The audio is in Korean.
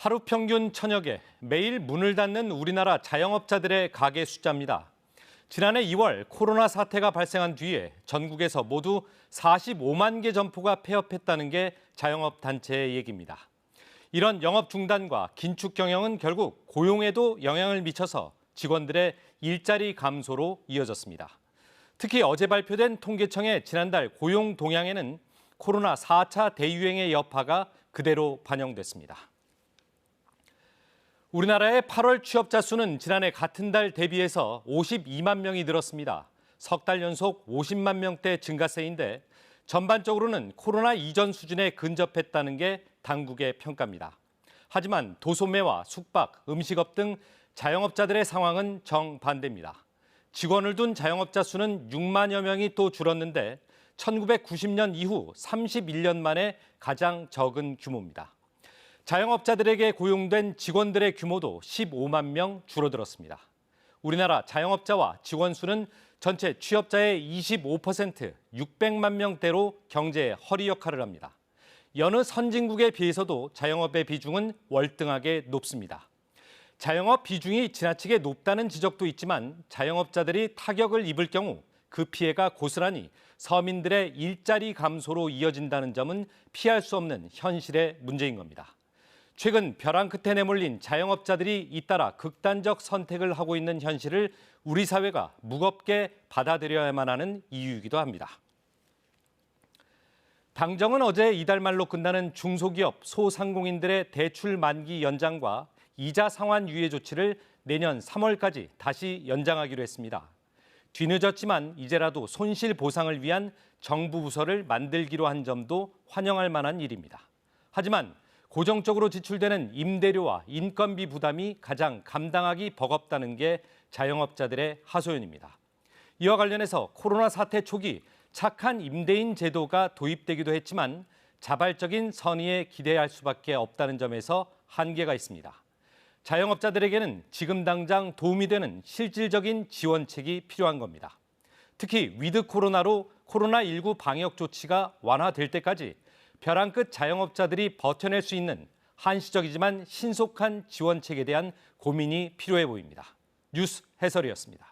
하루 평균 천여 개, 매일 문을 닫는 우리나라 자영업자들의 가게 숫자입니다. 지난해 2월 코로나 사태가 발생한 뒤에 전국에서 모두 45만 개 점포가 폐업했다는 게 자영업 단체의 얘기입니다. 이런 영업 중단과 긴축 경영은 결국 고용에도 영향을 미쳐서 직원들의 일자리 감소로 이어졌습니다. 특히 어제 발표된 통계청의 지난달 고용 동향에는 코로나 4차 대유행의 여파가 그대로 반영됐습니다. 우리나라의 8월 취업자 수는 지난해 같은 달 대비해서 52만 명이 늘었습니다. 석 달 연속 50만 명대 증가세인데 전반적으로는 코로나 이전 수준에 근접했다는 게 당국의 평가입니다. 하지만 도소매와 숙박, 음식업 등 자영업자들의 상황은 정반대입니다. 직원을 둔 자영업자 수는 6만여 명이 또 줄었는데 1990년 이후 31년 만에 가장 적은 규모입니다. 자영업자들에게 고용된 직원들의 규모도 15만 명 줄어들었습니다. 우리나라 자영업자와 직원 수는 전체 취업자의 25%, 600만 명대로 경제의 허리 역할을 합니다. 여느 선진국에 비해서도 자영업의 비중은 월등하게 높습니다. 자영업 비중이 지나치게 높다는 지적도 있지만 자영업자들이 타격을 입을 경우 그 피해가 고스란히 서민들의 일자리 감소로 이어진다는 점은 피할 수 없는 현실의 문제인 겁니다. 최근 벼랑 끝에 내몰린 자영업자들이 잇따라 극단적 선택을 하고 있는 현실을 우리 사회가 무겁게 받아들여야만 하는 이유이기도 합니다. 당정은 어제 이달 말로 끝나는 중소기업, 소상공인들의 대출 만기 연장과 이자 상환 유예 조치를 내년 3월까지 다시 연장하기로 했습니다. 뒤늦었지만 이제라도 손실 보상을 위한 정부 부서를 만들기로 한 점도 환영할 만한 일입니다. 하지만 고정적으로 지출되는 임대료와 인건비 부담이 가장 감당하기 버겁다는 게 자영업자들의 하소연입니다. 이와 관련해서 코로나 사태 초기 착한 임대인 제도가 도입되기도 했지만 자발적인 선의에 기대할 수밖에 없다는 점에서 한계가 있습니다. 자영업자들에게는 지금 당장 도움이 되는 실질적인 지원책이 필요한 겁니다. 특히 위드 코로나로 코로나19 방역 조치가 완화될 때까지 벼랑 끝 자영업자들이 버텨낼 수 있는 한시적이지만 신속한 지원책에 대한 고민이 필요해 보입니다. 뉴스 해설이었습니다.